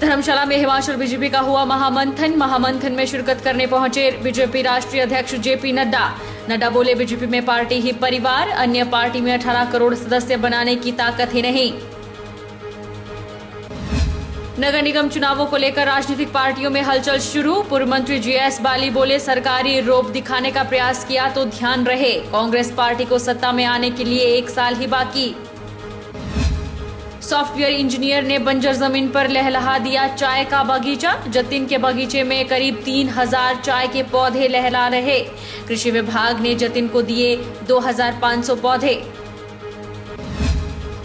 धर्मशाला में हिमाचल बीजेपी का हुआ महामंथन में शिरकत करने पहुंचे बीजेपी राष्ट्रीय अध्यक्ष जेपी नड्डा बोले, बीजेपी में पार्टी ही परिवार, अन्य पार्टी में 18 करोड़ सदस्य बनाने की ताकत ही नहीं। नगर निगम चुनावों को लेकर राजनीतिक पार्टियों में हलचल शुरू। पूर्व मंत्री जीएस बाली बोले, सरकारी रोब दिखाने का प्रयास किया तो ध्यान रहे, कांग्रेस पार्टी को सत्ता में आने के लिए 1 साल ही बाकी। सॉफ्टवेयर इंजीनियर ने बंजर जमीन पर लहलहा दिया चाय का बगीचा। जतिन के बगीचे में करीब 3000 चाय के पौधे लहला रहे। कृषि विभाग ने जतिन को दिए 2500 पौधे।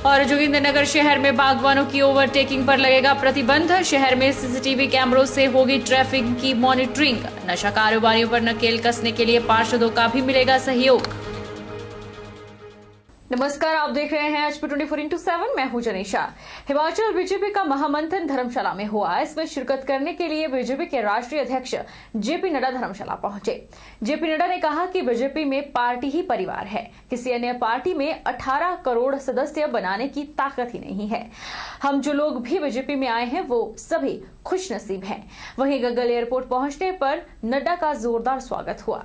और जोगिंद्रनगर शहर में बागवानों की ओवरटेकिंग पर लगेगा प्रतिबंध। शहर में सीसीटीवी कैमरों से होगी ट्रैफिक की मॉनिटरिंग। नशा कारोबारियों पर नकेल कसने के लिए पार्षदों का भी मिलेगा सहयोग। नमस्कार, आप देख रहे हैं HP 24x7। मैं हूं जनीशा। हिमाचल बीजेपी का महामंथन धर्मशाला में हुआ। इसमें शिरकत करने के लिए बीजेपी के राष्ट्रीय अध्यक्ष जेपी नड्डा धर्मशाला पहुंचे। जेपी नड्डा ने कहा कि बीजेपी में पार्टी ही परिवार है, किसी अन्य पार्टी में 18 करोड़ सदस्य बनाने की ताकत ही नहीं है। हम जो लोग भी बीजेपी में आए हैं वो सभी खुशनसीब हैं। वहीं गग्गल एयरपोर्ट पहुंचने पर नड्डा का जोरदार स्वागत हुआ।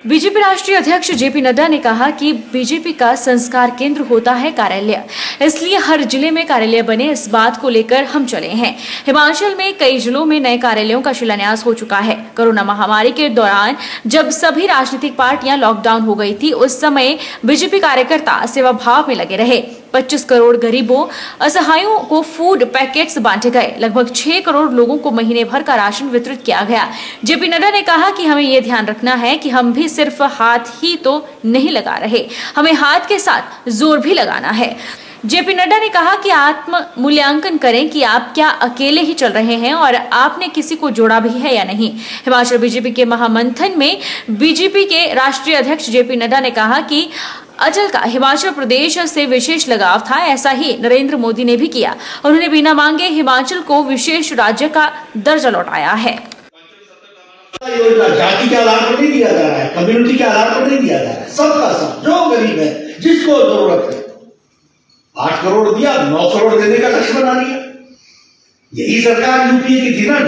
बीजेपी राष्ट्रीय अध्यक्ष जेपी नड्डा ने कहा कि बीजेपी का संस्कार केंद्र होता है कार्यालय, इसलिए हर जिले में कार्यालय बने, इस बात को लेकर हम चले हैं। हिमाचल में कई जिलों में नए कार्यालयों का शिलान्यास हो चुका है। कोरोना महामारी के दौरान जब सभी राजनीतिक पार्टियां लॉकडाउन हो गई थी, उस समय बीजेपी कार्यकर्ता सेवा भाव में लगे रहे। 25 करोड़ गरीबों असहायों को फूड पैकेट्स बांटे गए। लगभग 6 करोड़ लोगों को महीने भर का राशन वितरित किया गया। जेपी नड्डा ने कहा कि हमें ये ध्यान रखना है कि हम भी सिर्फ हाथ ही तो नहीं लगा रहे, हमें हाथ के साथ जोर भी लगाना है। जेपी नड्डा ने कहा कि आत्म मूल्यांकन करें कि आप क्या अकेले ही चल रहे हैं और आपने किसी को जोड़ा भी है या नहीं। हिमाचल बीजेपी के महामंथन में बीजेपी के राष्ट्रीय अध्यक्ष जेपी नड्डा ने कहा कि अटल का हिमाचल प्रदेश से विशेष लगाव था, ऐसा ही नरेंद्र मोदी ने भी किया। उन्होंने बिना मांगे हिमाचल को विशेष राज्य का दर्जा लौटाया है। योजना जाति के आधार पर नहीं दिया जा रहा है, कम्युनिटी के आधार पर नहीं दिया जा रहा है, सबका सब जो गरीब है, जिसको जरूरत है। 8 करोड़ दिया, 9 करोड़ देने का लक्ष्य बना लिया। यही सरकार यूपीए की थी ना,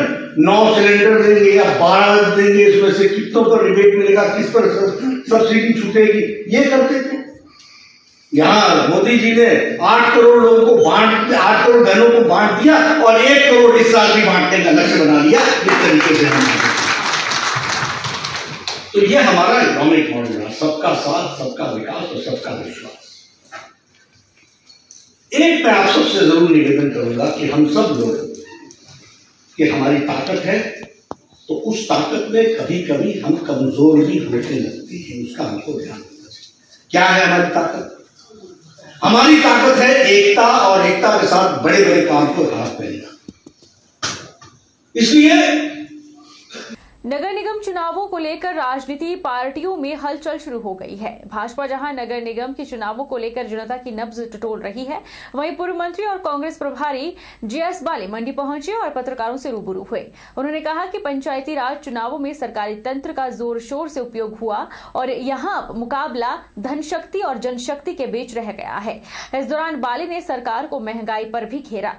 9 सिलेंडर देंगे या 12 देंगे, इसमें से कितनों पर रिबेट मिलेगा, किस पर सब्सिडी छूटेगी, ये करते थे। यहाँ मोदी जी ने 8 करोड़ लोगों को 8 करोड़ बहनों को बांट दिया और 1 करोड़ इस साल भी बांटने का लक्ष्य बना लिया। इस तरीके से तो ये हमारा इकोनॉमिक मॉडल है, सबका साथ, सबका विकास और सबका विश्वास। एक मैं आप सबसे जरूर निवेदन करूंगा कि हम सब लोग कि हमारी ताकत है, तो उस ताकत में कभी कभी हम कमजोर भी होने लगते हैं, उसका हमको ध्यान रखना चाहिए। क्या है हमारी ताकत? हमारी ताकत है एकता, और एकता के साथ बड़े बड़े काम को हाथ में लेना। इसलिए नगर निगम चुनावों को लेकर राजनीति पार्टियों में हलचल शुरू हो गई है। भाजपा जहां नगर निगम के चुनावों को लेकर जनता की नब्ज टटोल रही है, वहीं पूर्व मंत्री और कांग्रेस प्रभारी जीएस बाली मंडी पहुंचे और पत्रकारों से रूबरू हुए। उन्होंने कहा कि पंचायती राज चुनावों में सरकारी तंत्र का जोर शोर से उपयोग हुआ और यहां मुकाबला धनशक्ति और जनशक्ति के बीच रह गया है। इस दौरान बाली ने सरकार को महंगाई पर भी घेरा।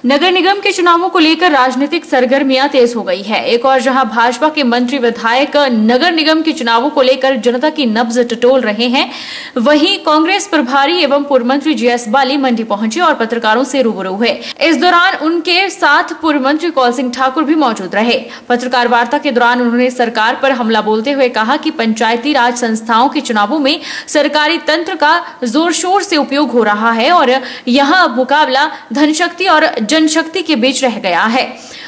नगर निगम के चुनावों को लेकर राजनीतिक सरगर्मियां तेज हो गई है। एक और जहां भाजपा के मंत्री विधायक नगर निगम के चुनावों को लेकर जनता की नब्ज टटोल रहे हैं, वहीं कांग्रेस प्रभारी एवं पूर्व मंत्री जीएस बाली मंडी पहुंचे और पत्रकारों से रूबरू हुए। इस दौरान उनके साथ पूर्व मंत्री कौल सिंह ठाकुर भी मौजूद रहे। पत्रकार वार्ता के दौरान उन्होंने सरकार पर हमला बोलते हुए कहा कि पंचायती राज संस्थाओं के चुनावों में सरकारी तंत्र का जोर शोर से उपयोग हो रहा है और यहाँ मुकाबला धनशक्ति और जनशक्ति के बीच रह गया है।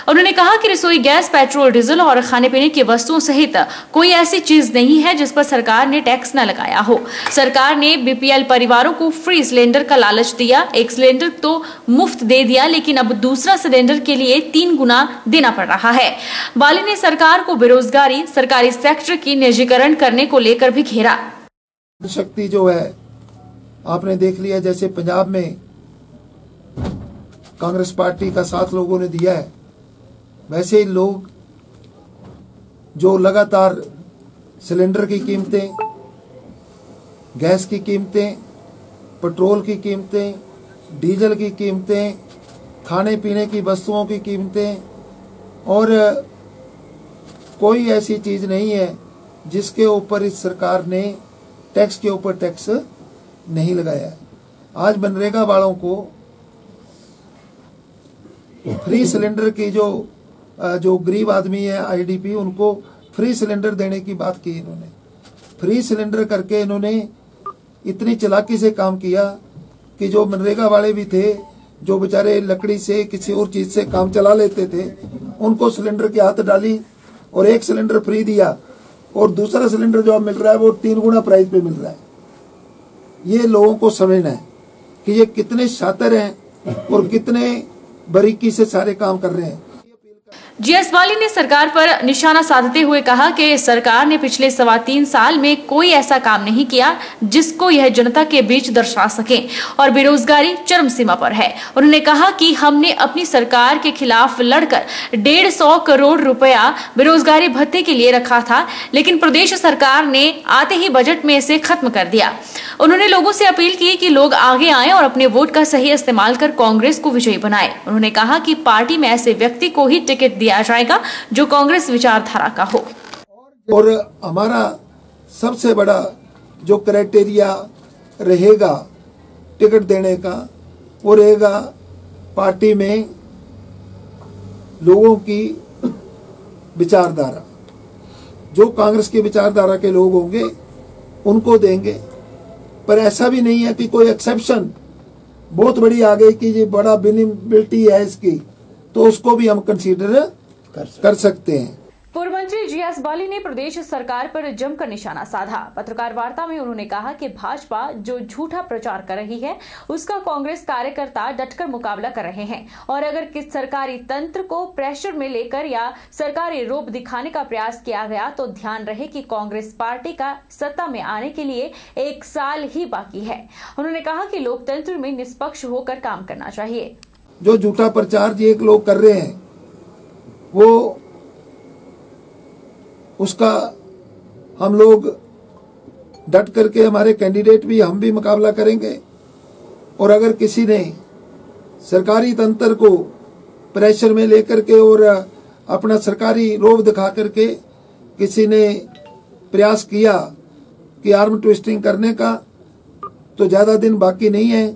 उन्होंने कहा कि रसोई गैस, पेट्रोल, डीजल और खाने पीने की वस्तुओं सहित कोई ऐसी चीज नहीं है जिस पर सरकार ने टैक्स न लगाया हो। सरकार ने बीपीएल परिवारों को फ्री सिलेंडर का लालच दिया, एक सिलेंडर तो मुफ्त दे दिया, लेकिन अब दूसरा सिलेंडर के लिए 3 गुना देना पड़ रहा है। बाली ने सरकार को बेरोजगारी, सरकारी सेक्टर की निजीकरण करने को लेकर भी घेरा। शक्ति जो है आपने देख लिया, जैसे पंजाब में कांग्रेस पार्टी का साथ लोगों ने दिया है, वैसे ही लोग जो लगातार सिलेंडर की कीमतें, गैस की कीमतें, पेट्रोल की कीमतें, डीजल की कीमतें, खाने पीने की वस्तुओं की कीमतें, और कोई ऐसी चीज नहीं है जिसके ऊपर इस सरकार ने टैक्स के ऊपर टैक्स नहीं लगाया। आज मनरेगा वालों को फ्री सिलेंडर की जो गरीब आदमी है आईडीपी, उनको फ्री सिलेंडर देने की बात की इन्होंने। फ्री सिलेंडर करके इन्होंने इतनी चालाकी से काम किया कि जो मनरेगा वाले भी थे, जो बेचारे लकड़ी से किसी और चीज से काम चला लेते थे, उनको सिलेंडर की हाथ डाली और एक सिलेंडर फ्री दिया, और दूसरा सिलेंडर जो अब मिल रहा है वो 3 गुना प्राइस पे मिल रहा है। ये लोगों को समझना है कि ये कितने शातिर हैं और कितने बारीकी से सारे काम कर रहे हैं। जीएस बाली ने सरकार पर निशाना साधते हुए कहा कि सरकार ने पिछले 3.25 साल में कोई ऐसा काम नहीं किया जिसको यह जनता के बीच दर्शा सके, और बेरोजगारी चरम सीमा पर है। उन्होंने कहा कि हमने अपनी सरकार के खिलाफ लड़कर 150 करोड़ रुपया बेरोजगारी भत्ते के लिए रखा था, लेकिन प्रदेश सरकार ने आते ही बजट में इसे खत्म कर दिया। उन्होंने लोगों से अपील की कि लोग आगे आएं और अपने वोट का सही इस्तेमाल कर कांग्रेस को विजयी बनाएं। उन्होंने कहा कि पार्टी में ऐसे व्यक्ति को ही टिकट दिया जाएगा जो कांग्रेस विचारधारा का हो। और हमारा सबसे बड़ा जो क्राइटेरिया रहेगा टिकट देने का, वो रहेगा पार्टी में लोगों की विचारधारा। जो कांग्रेस की विचारधारा के लोग होंगे उनको देंगे, पर ऐसा भी नहीं है कि कोई एक्सेप्शन बहुत बड़ी आ गई कि ये बड़ा विनिबिलिटी है इसकी, तो उसको भी हम कंसीडर कर सकते हैं। पूर्व मंत्री जीएस बाली ने प्रदेश सरकार पर जमकर निशाना साधा। पत्रकार वार्ता में उन्होंने कहा कि भाजपा जो झूठा प्रचार कर रही है उसका कांग्रेस कार्यकर्ता डटकर मुकाबला कर रहे हैं, और अगर किस सरकारी तंत्र को प्रेशर में लेकर या सरकारी रूप दिखाने का प्रयास किया गया तो ध्यान रहे कि कांग्रेस पार्टी का सत्ता में आने के लिए 1 साल ही बाकी है। उन्होंने कहा कि लोकतंत्र में निष्पक्ष होकर काम करना चाहिए। जो झूठा प्रचार ये लोग कर रहे हैं वो उसका हम लोग डट करके, हमारे कैंडिडेट भी, हम भी मुकाबला करेंगे। और अगर किसी ने सरकारी तंत्र को प्रेशर में लेकर के और अपना सरकारी रोब दिखा करके किसी ने प्रयास किया कि आर्म ट्विस्टिंग करने का, तो ज्यादा दिन बाकी नहीं है,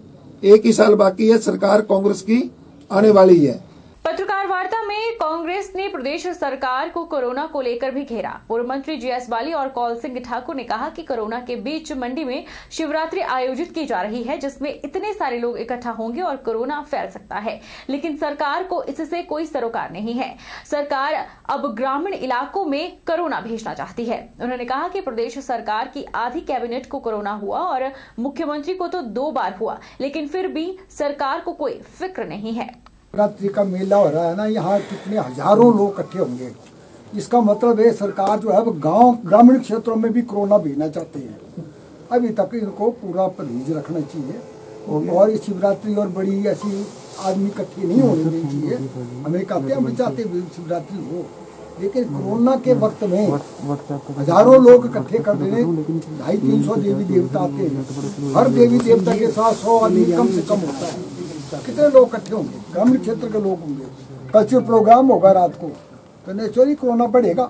1 ही साल बाकी है, सरकार कांग्रेस की आने वाली है। पत्रकार वार्ता में कांग्रेस ने प्रदेश सरकार को कोरोना को लेकर भी घेरा। पूर्व मंत्री जीएस बाली और कौल सिंह ठाकुर ने कहा कि कोरोना के बीच मंडी में शिवरात्रि आयोजित की जा रही है, जिसमें इतने सारे लोग इकट्ठा होंगे और कोरोना फैल सकता है, लेकिन सरकार को इससे कोई सरोकार नहीं है। सरकार अब ग्रामीण इलाकों में कोरोना भेजना चाहती है। उन्होंने कहा कि प्रदेश सरकार की आधी कैबिनेट को कोरोना हुआ और मुख्यमंत्री को तो 2 बार हुआ, लेकिन फिर भी सरकार को कोई फिक्र नहीं है। शिवरात्रि का मेला हो रहा है ना, यहाँ कितने हजारों लोग इकट्ठे होंगे। इसका मतलब है सरकार जो है वो गांव ग्रामीण क्षेत्रों में भी कोरोना भेजना चाहते हैं। अभी तक इनको पूरा परहेज रखना चाहिए और ये शिवरात्रि और बड़ी ऐसी आदमी इकट्ठे नहीं होने देनी चाहिए। हमें कहते हैं हम चाहते शिवरात्रि हो, लेकिन कोरोना के वक्त में हजारों लोग इकट्ठे कर देने, 250-300 देवी देवता आते हैं। हर देवी देवता के साथ 100 आदमी कम से कम होता है। कितने लोग इकट्ठे होंगे? ग्रामीण क्षेत्र के लोग होंगे। कल्चरल प्रोग्राम होगा रात को, तो नेचुरली कोरोना बढ़ेगा।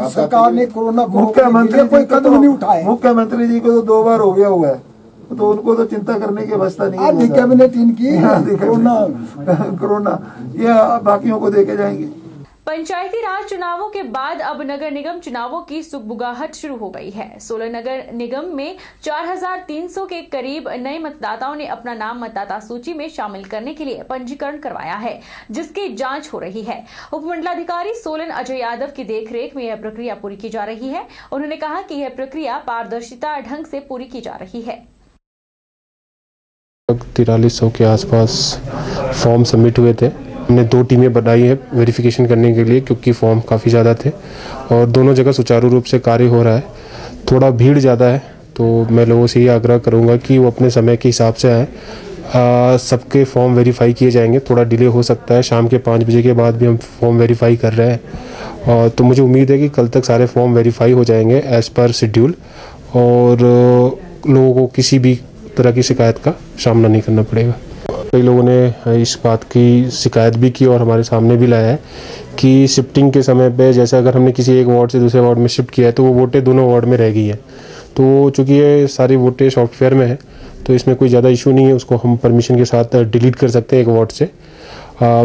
सरकार ने कोरोना को मुख्यमंत्री कोई कदम नहीं उठाए। मुख्यमंत्री जी को तो 2 बार हो गया हुआ है, तो उनको तो चिंता करने की अवस्था नहीं है। आधी कैबिनेट इनकी कोरोना ये बाकियों को देके जाएंगे। पंचायती राज चुनावों के बाद अब नगर निगम चुनावों की सुगबुगाहट शुरू हो गई है। 16 नगर निगम में 4300 के करीब नए मतदाताओं ने अपना नाम मतदाता सूची में शामिल करने के लिए पंजीकरण करवाया है, जिसकी जांच हो रही है। उपमंडलाधिकारी सोलन अजय यादव की देखरेख में यह प्रक्रिया पूरी की जा रही है। उन्होंने कहा कि यह प्रक्रिया पारदर्शिता ढंग से पूरी की जा रही है। 4300 के आसपास फॉर्म सबमिट हुए थे। हमने 2 टीमें बनाई है वेरिफिकेशन करने के लिए, क्योंकि फॉर्म काफ़ी ज़्यादा थे और दोनों जगह सुचारू रूप से कार्य हो रहा है। थोड़ा भीड़ ज़्यादा है, तो मैं लोगों से ये आग्रह करूँगा कि वो अपने समय के हिसाब से आए। सबके फॉर्म वेरीफाई किए जाएंगे। थोड़ा डिले हो सकता है, शाम के 5 बजे के बाद भी हम फॉर्म वेरीफाई कर रहे हैं, और तो मुझे उम्मीद है कि कल तक सारे फॉर्म वेरीफाई हो जाएंगे एज़ पर शेड्यूल, और लोगों को किसी भी तरह की शिकायत का सामना नहीं करना पड़ेगा। कई लोगों ने इस बात की शिकायत भी की और हमारे सामने भी लाया है कि शिफ्टिंग के समय पे जैसे अगर हमने किसी एक वार्ड से दूसरे वार्ड में शिफ्ट किया है तो वो वोटें दोनों वार्ड में रह गई है। तो चूँकि ये सारी वोटें सॉफ्टवेयर में है तो इसमें कोई ज़्यादा इशू नहीं है, उसको हम परमिशन के साथ डिलीट कर सकते हैं एक वार्ड से।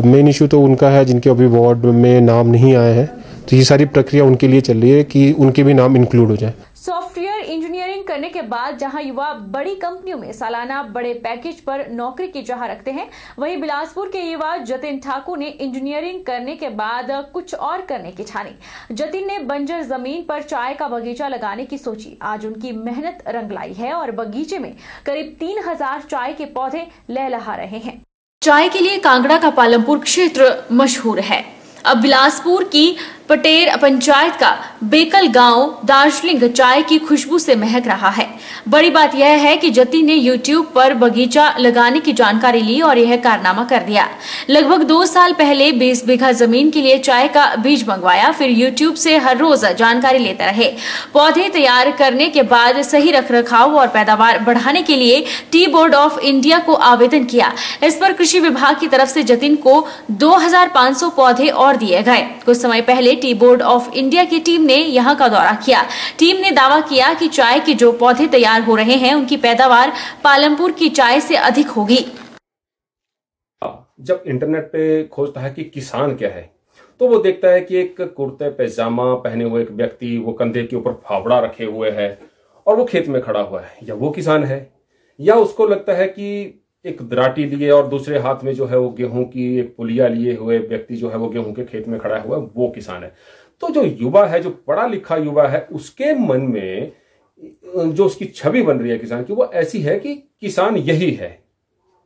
मेन इशू तो उनका है जिनके अभी वार्ड में नाम नहीं आए हैं, तो ये सारी प्रक्रिया उनके लिए चल रही है कि उनके भी नाम इंक्लूड हो जाए। सॉफ्टवेयर इंजीनियरिंग करने के बाद जहां युवा बड़ी कंपनियों में सालाना बड़े पैकेज पर नौकरी की चाह रखते हैं, वहीं बिलासपुर के युवा जतिन ठाकुर ने इंजीनियरिंग करने के बाद कुछ और करने की ठानी। जतिन ने बंजर जमीन पर चाय का बगीचा लगाने की सोची। आज उनकी मेहनत रंग लाई है और बगीचे में करीब 3000 चाय के पौधे लहलहा रहे हैं। चाय के लिए कांगड़ा का पालमपुर क्षेत्र मशहूर है। अब बिलासपुर की पटेर पंचायत का बेकल गांव दार्जिलिंग चाय की खुशबू से महक रहा है। बड़ी बात यह है कि जतिन ने YouTube पर बगीचा लगाने की जानकारी ली और यह कारनामा कर दिया। लगभग 2 साल पहले 20 बीघा जमीन के लिए चाय का बीज मंगवाया, फिर YouTube से हर रोज जानकारी लेते रहे। पौधे तैयार करने के बाद सही रखरखाव और पैदावार बढ़ाने के लिए टी बोर्ड ऑफ इंडिया को आवेदन किया। इस पर कृषि विभाग की तरफ से जतिन को 2500 पौधे और दिए गए। कुछ समय पहले टी बोर्ड ऑफ इंडिया की टीम ने यहां का दौरा किया। टीम ने दावा किया कि चाय के जो पौधे तैयार हो रहे हैं उनकी पैदावार पालमपुर की चाय से अधिक होगी। जब इंटरनेट पे खोजता है कि किसान क्या है, तो वो देखता है कि एक कुर्ते पैजामा पहने हुए एक व्यक्ति, वो कंधे के ऊपर फावड़ा रखे हुए है और वो खेत में खड़ा हुआ है। या वो किसान है, या उसको लगता है कि एक दराटी लिए और दूसरे हाथ में जो है वो गेहूं की एक पुलिया लिए हुए व्यक्ति जो है वो गेहूं के खेत में खड़ा हुआ है, वो किसान है। तो जो युवा है, जो पढ़ा लिखा युवा है, उसके मन में जो उसकी छवि बन रही है किसान की, वो ऐसी है कि किसान यही है।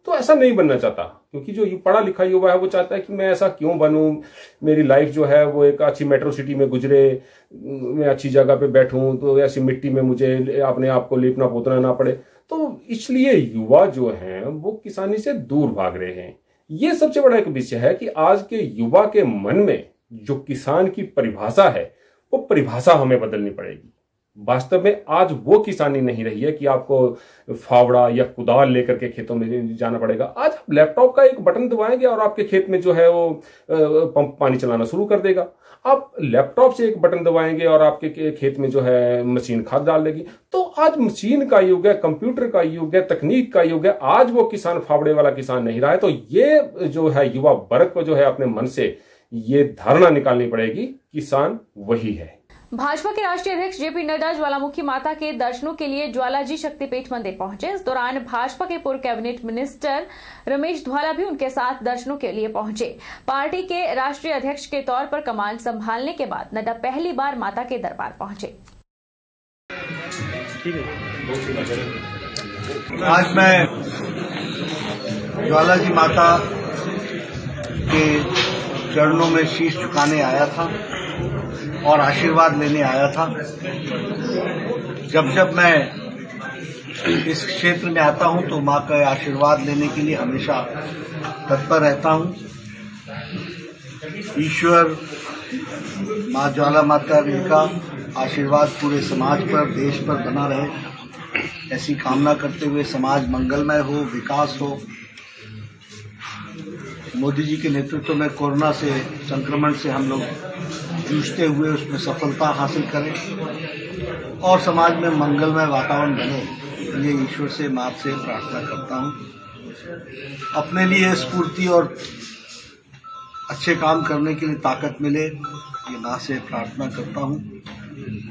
तो ऐसा नहीं बनना चाहता, क्योंकि जो पढ़ा लिखा युवा है वो चाहता है कि मैं ऐसा क्यों बनूं, मेरी लाइफ जो है वो एक अच्छी मेट्रो सिटी में गुजरे, मैं अच्छी जगह पे बैठूं, तो ऐसी मिट्टी में मुझे अपने आप को लिपना पोतना ना पड़े। तो इसलिए युवा जो हैं वो किसानी से दूर भाग रहे हैं। ये सबसे बड़ा एक विषय है कि आज के युवा के मन में जो किसान की परिभाषा है, वो परिभाषा हमें बदलनी पड़ेगी। वास्तव में आज वो किसानी नहीं रही है कि आपको फावड़ा या कुदाल लेकर के खेतों में जाना पड़ेगा। आज आप लैपटॉप का एक बटन दबाएंगे और आपके खेत में जो है वो पंप पानी चलाना शुरू कर देगा। आप लैपटॉप से एक बटन दबाएंगे और आपके खेत में जो है मशीन खाद डाल देगी। तो आज मशीन का युग है, कंप्यूटर का युग है, तकनीक का युग है। आज वो किसान फावड़े वाला किसान नहीं रहा है। तो ये जो है युवा वर्ग को जो है अपने मन से ये धारणा निकालनी पड़ेगी, किसान वही है। भाजपा के राष्ट्रीय अध्यक्ष जेपी नड्डा ज्वालामुखी माता के दर्शनों के लिए ज्वालाजी शक्तिपीठ मंदिर पहुंचे। इस दौरान भाजपा के पूर्व कैबिनेट मिनिस्टर रमेश धवाला भी उनके साथ दर्शनों के लिए पहुंचे। पार्टी के राष्ट्रीय अध्यक्ष के तौर पर कमान संभालने के बाद नड्डा पहली बार माता के दरबार पहुंचे। आज मैं ज्वालाजी माता के चरणों में शीश झुकाने आया था और आशीर्वाद लेने आया था। जब मैं इस क्षेत्र में आता हूं तो मां का आशीर्वाद लेने के लिए हमेशा तत्पर रहता हूं। ईश्वर मां ज्वाला माता का आशीर्वाद पूरे समाज पर, देश पर बना रहे, ऐसी कामना करते हुए समाज मंगलमय हो, विकास हो। मोदी जी के नेतृत्व में कोरोना से संक्रमण से हम लोग जूझते हुए उसमें सफलता हासिल करें और समाज में मंगलमय वातावरण बने, ये ईश्वर से मां से प्रार्थना करता हूं। अपने लिए स्फूर्ति और अच्छे काम करने के लिए ताकत मिले, ये मां से प्रार्थना करता हूं।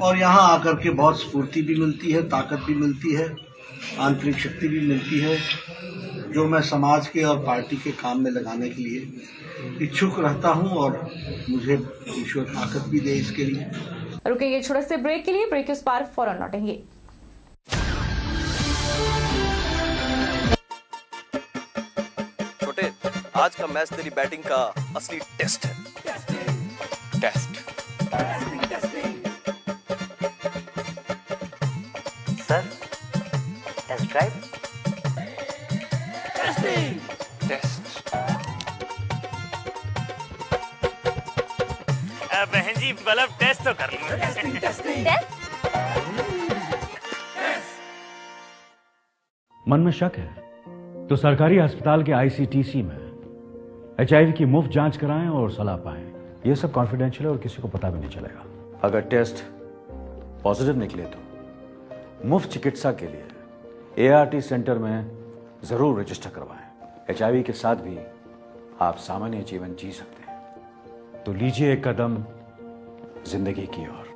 और यहाँ आकर के बहुत स्फूर्ति भी मिलती है, ताकत भी मिलती है, आंतरिक शक्ति भी मिलती है, जो मैं समाज के और पार्टी के काम में लगाने के लिए इच्छुक रहता हूं और मुझे ईश्वर ताकत भी दे इसके लिए। रुकेंगे छोटे से ब्रेक के लिए, ब्रेक के उस पार फौरन लौटेंगे। छोटे, आज का मैच तेरी बैटिंग का असली टेस्ट है। Test sir, test drive. बहन जी मतलब टेस्ट तो कर लो। मन में शक है तो सरकारी अस्पताल के आईसीटीसी में HIV की मुफ्त जांच कराएं और सलाह पाएं। ये सब कॉन्फिडेंशियल है और किसी को पता भी नहीं चलेगा। अगर टेस्ट पॉजिटिव निकले तो मुफ्त चिकित्सा के लिए ART सेंटर में जरूर रजिस्टर करवाएं। HIV के साथ भी आप सामान्य जीवन जी सकते हैं। तो लीजिए एक कदम जिंदगी की ओर।